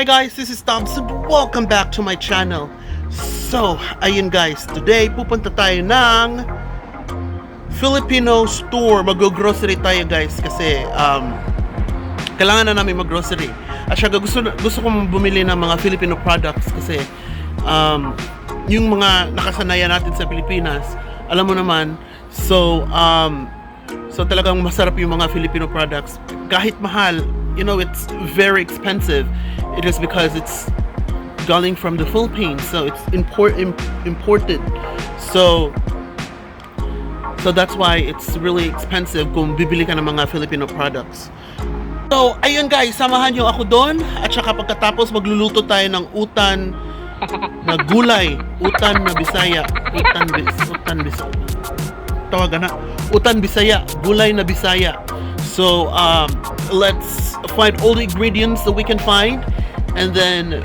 Hi guys, this is Thompson. Welcome back to my channel. So, ayun guys, today pupunta tayo ng Filipino store. Mag-grocery tayo guys kasi kailangan na namin mag-grocery. At saka gusto kong bumili ng mga Filipino products kasi yung mga nakasanayan natin sa Pilipinas, alam mo naman. So talagang masarap yung mga Filipino products. Kahit mahal, you know, it's very expensive. It is because it's galing from the Philippines, so it's imported. So that's why it's really expensive kung bibili ka ng mga Filipino products. So ayun guys, samahan nyo ako doon. At saka pagkatapos magluluto tayo ng utan na gulay, utan na Bisaya, utan Bisaya. Tawagan na, Utan Bisaya, gulay na Bisaya. So let's find all the ingredients that we can find, and then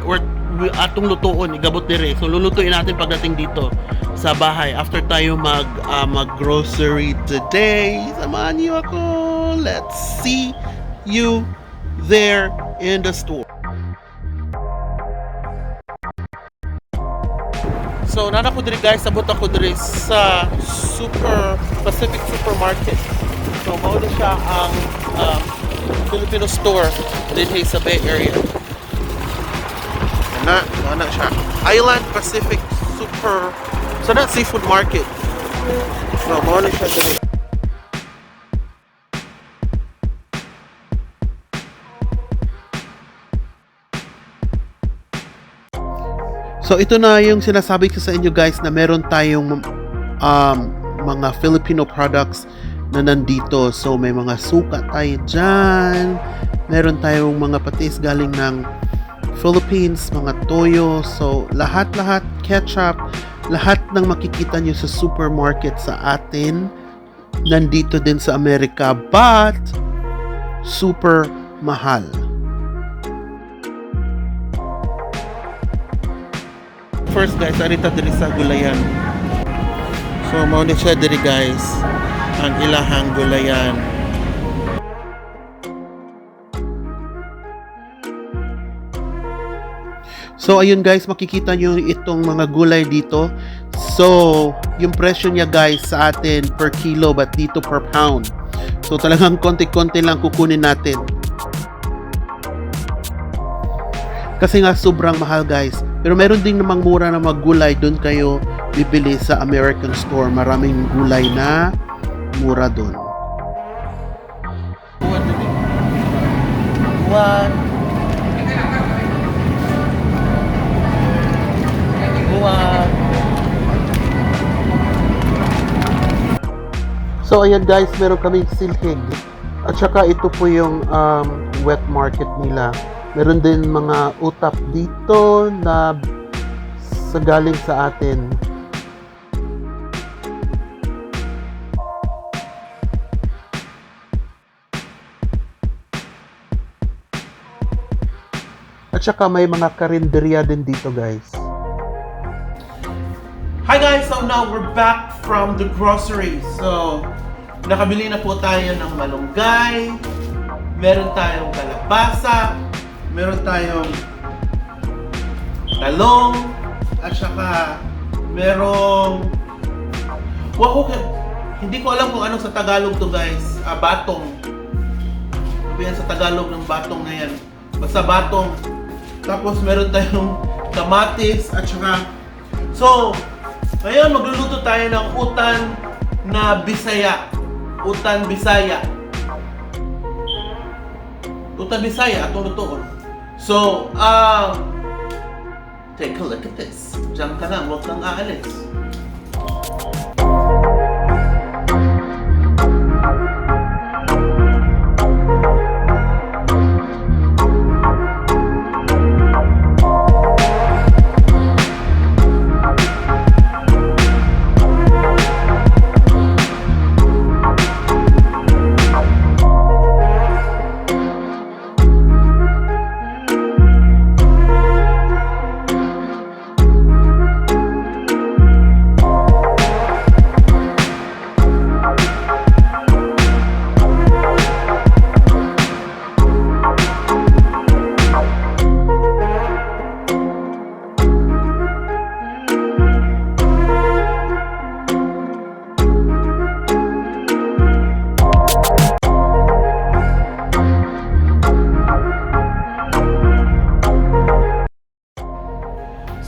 atong lutuon, igabot dire. So lulutuin natin pagdating dito sa bahay after tayo mag-grocery today. Samahan niyo ako. Let's see you there in the store. So nana ko diri guys, abot ako diri sa Pacific Supermarket. So mao na siya ang Filipino store dito sa Bay Area. Na siya. Island Pacific Seafood Market. So mao na siya diri. So ito na yung sinasabi ko sa inyo guys na meron tayong mga Filipino products na nandito. So may mga suka tayo dyan. Meron tayong mga patis galing ng Philippines, mga toyo. So lahat-lahat, ketchup, lahat ng makikita nyo sa supermarket sa atin nandito din sa Amerika, but super mahal. First guys, arita diri sa gulayan. So mao ni siya diri guys, ang ilahang gulayan. So ayun guys, makikita nyo itong mga gulay dito. So yung presyo niya guys sa atin per kilo, but dito per pound. So talagang konti-konti lang kukunin natin. Kasi nga sobrang mahal guys. Pero meron din namang mura na mga gulay. Doon kayo bibili sa American store. Maraming gulay na mura doon. So ayan guys, meron kaming silhig. At saka ito po yung wet market nila. Meron din mga utap dito na galing sa atin. At saka may mga karinderya din dito guys. Hi guys! So now we're back from the grocery. So nakabili na po tayo ng malunggay. Meron tayong kalabasa. Meron tayong talong, at saka merong hindi ko alam kung anong sa Tagalog to guys. Batong. Ano yan sa Tagalog ng batong na yan? Basta batong. Tapos meron tayong kamatis, at saka ngayon magluluto tayo ng utan na Bisaya. Utan Bisaya. Utan Bisaya atong lutoon. So, take a look at this. Diyan ka lang, huwag kang aalis.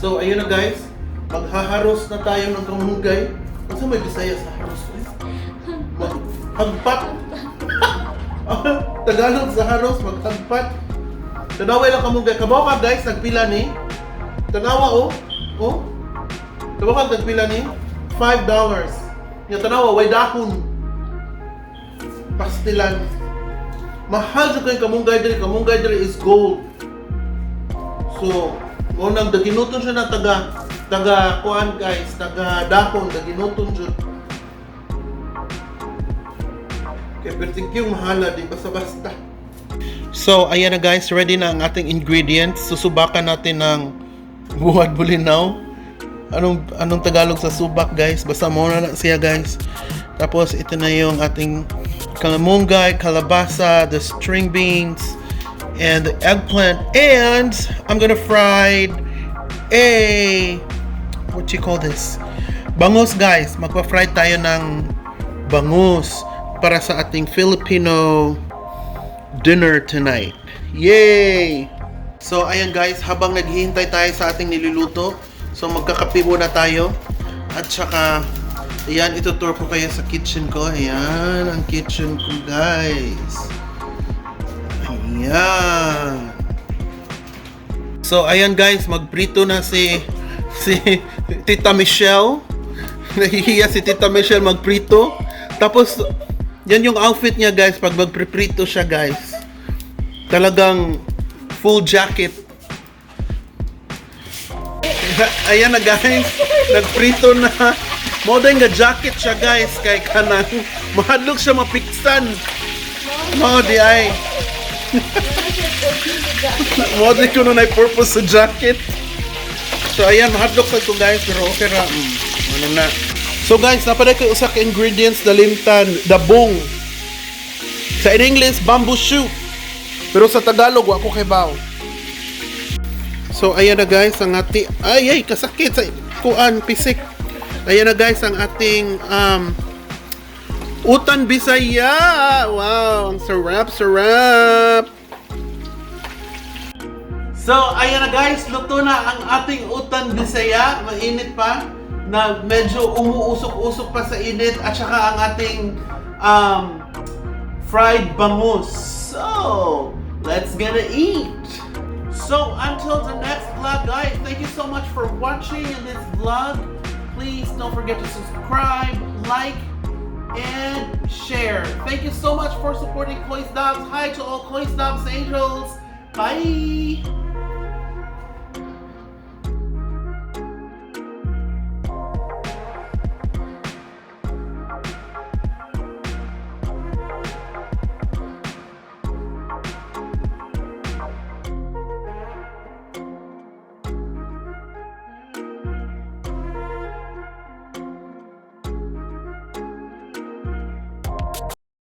So, ayun na guys. Maghaharos na tayo ng kamunggay. Ano may Bisaya sa haros? Maghagpat. Tagalog sa haros, maghagpat. Tanaway lang kamunggay. Kabaw ka guys, nagpila ni. Tanawa oh. Oh. Kabaw ka nagpila ni. $5. Yung tanawa, way dahon. Pastilan. Mahal siya kayong kamunggay diri. Kamunggay diri is gold. So, unang daginuton siya na taga kuan guys, taga dahon, daginuton siya. Kaya pertingkyong mahala, di basta-basta. So, ayan na guys, ready na ang ating ingredients. Susubakan natin ng buwad bulinaw. Anong Tagalog sa subak guys? Basta muna na siya guys. Tapos ito na yung ating kalamunggay, kalabasa, the string beans, and the eggplant. And I'm gonna fry what you call this? Bangus guys. Magpa-fry tayo ng bangus para sa ating Filipino dinner tonight. Yay! So ayan guys, habang naghihintay tayo sa ating niluluto, so magkakape muna tayo. At saka ayan, itutour ko kayo sa kitchen ko. Ayan, ang kitchen ko guys. Ayan. So ayan guys, magprito na si Tita Michelle. Nahihiya si Tita Michelle magprito. Tapos yan yung outfit niya guys pag magpriprito siya guys. Talagang full jacket. Ayan na guys, nagprito na. Modern nga jacket siya guys kay kanang mahadlok siya mapiksan. Mo di ay. Modern ko na purpose sa jacket. So ayan, mahadlok sa ito guys, pero okay ra. Ano na. So guys, napaday ko usa ka ingredients dalimtan, dabong. Sa in English, bamboo shoot. Pero sa Tagalog, wako kay baw. So ayan na guys, ang ating ay kasakit sa kuan pisik. Ayan na guys ang ating Utan Bisaya. Wow, ang sarap. So ayan na guys, luto na ang ating Utan Bisaya. Mainit pa na medyo umuusok-usok pa sa init at saka ang ating fried bangus. So, let's gonna eat. So, until the next vlog, guys, thank you so much for watching in this vlog. Please don't forget to subscribe, like, and share. Thank you so much for supporting Chloe's Dobbs. Hi to all Chloe's Dobbs Angels. Bye!